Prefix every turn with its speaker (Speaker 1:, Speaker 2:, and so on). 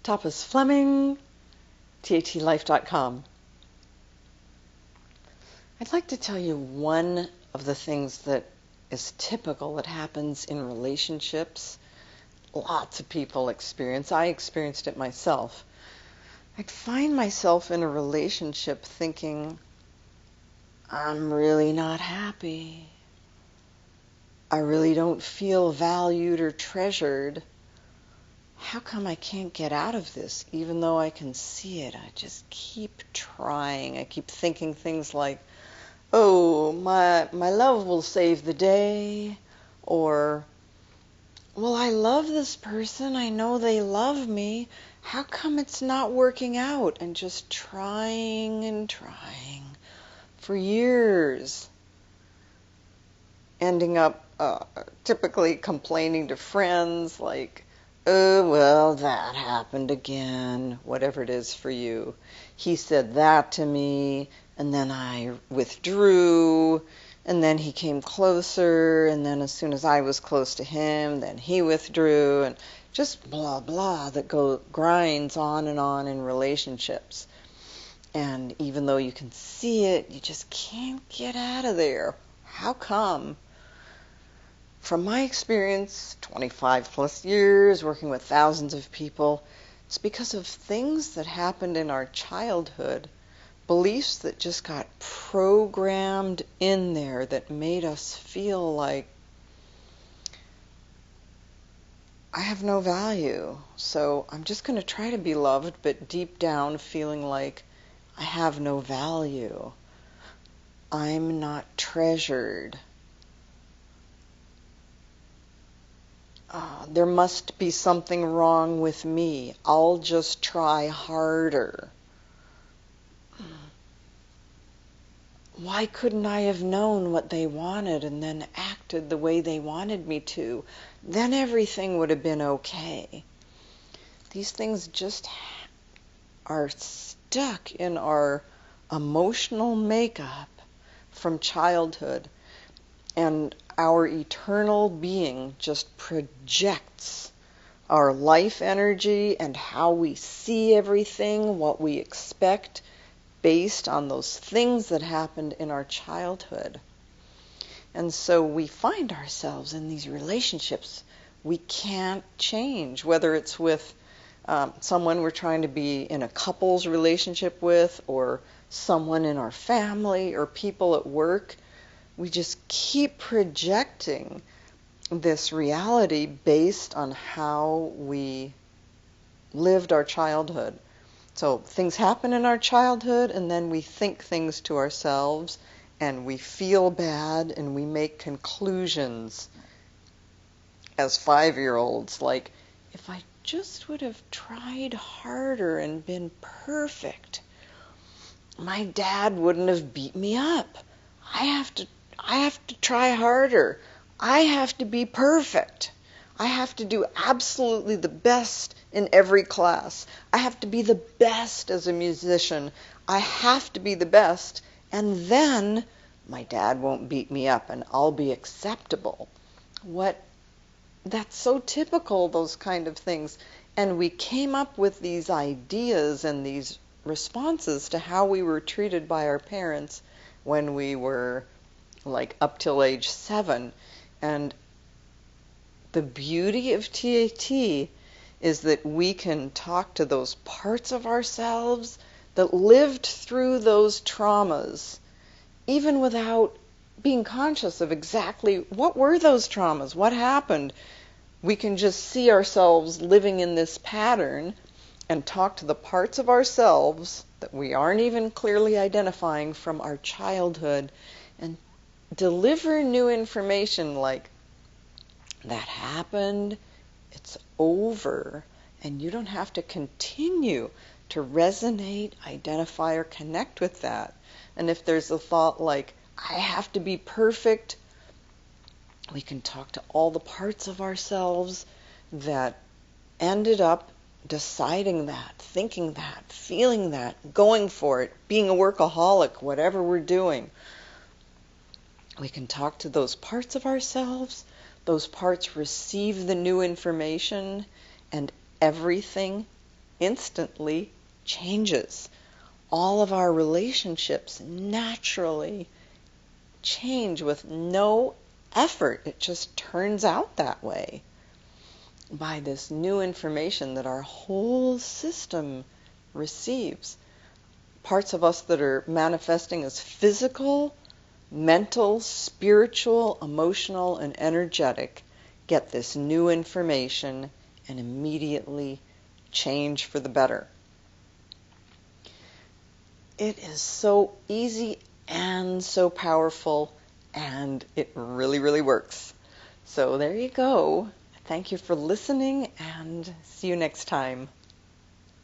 Speaker 1: Tapas Fleming, TATlife.com. I'd like to tell you one of the things that is typical that happens in relationships. Lots of people experience. I experienced it myself. I'd find myself in a relationship thinking, I'm really not happy. I really don't feel valued or treasured. How come I can't get out of this even though I can see it? I just keep trying. I keep thinking things like, oh, my love will save the day, or, well, I love this person. I know they love me. How come it's not working out? And just trying and trying for years, ending up typically complaining to friends like, oh, well, that happened again, whatever it is for you. He said that to me, and then I withdrew, and then he came closer, and then as soon as I was close to him, then he withdrew, and just blah, blah that grinds on in relationships. And even though you can see it, you just can't get out of there. How come? From my experience, 25 plus years working with thousands of people, it's because of things that happened in our childhood, beliefs that just got programmed in there that made us feel like, I have no value, so I'm just going to try to be loved, but deep down feeling like I have no value. I'm not treasured. There must be something wrong with me. I'll just try harder. Why couldn't I have known what they wanted and then acted the way they wanted me to? Then everything would have been okay. These things just are stuck in our emotional makeup from childhood, and our eternal being just projects our life energy and how we see everything, what we expect, based on those things that happened in our childhood. And so we find ourselves in these relationships we can't change, whether it's with someone we're trying to be in a couple's relationship with, or someone in our family, or people at work. We just keep projecting this reality based on how we lived our childhood. So things happen in our childhood, and then we think things to ourselves, and we feel bad, and we make conclusions as 5-year-olds, like, if I just would have tried harder and been perfect, my dad wouldn't have beat me up. I have to try harder. I have to be perfect. I have to do absolutely the best in every class. I have to be the best as a musician. I have to be the best, and then my dad won't beat me up and I'll be acceptable. That's so typical, those kind of things. And we came up with these ideas and these responses to how we were treated by our parents when we were like up till age 7. And the beauty of TAT is that we can talk to those parts of ourselves that lived through those traumas, even without being conscious of exactly what were those traumas, what happened. We can just see ourselves living in this pattern and talk to the parts of ourselves that we aren't even clearly identifying from our childhood, and deliver new information like, that happened, it's over, and you don't have to continue to resonate, identify, or connect with that. And if there's a thought like, I have to be perfect, we can talk to all the parts of ourselves that ended up deciding that, thinking that, feeling that, going for it, being a workaholic, whatever we're doing. We can talk to those parts of ourselves. Those parts receive the new information, and everything instantly changes. All of our relationships naturally change with no effort. It just turns out that way by this new information that our whole system receives. Parts of us that are manifesting as physical, mental, spiritual, emotional, and energetic get this new information and immediately change for the better. It is so easy and so powerful, and it really, really works. So there you go. Thank you for listening, and see you next time.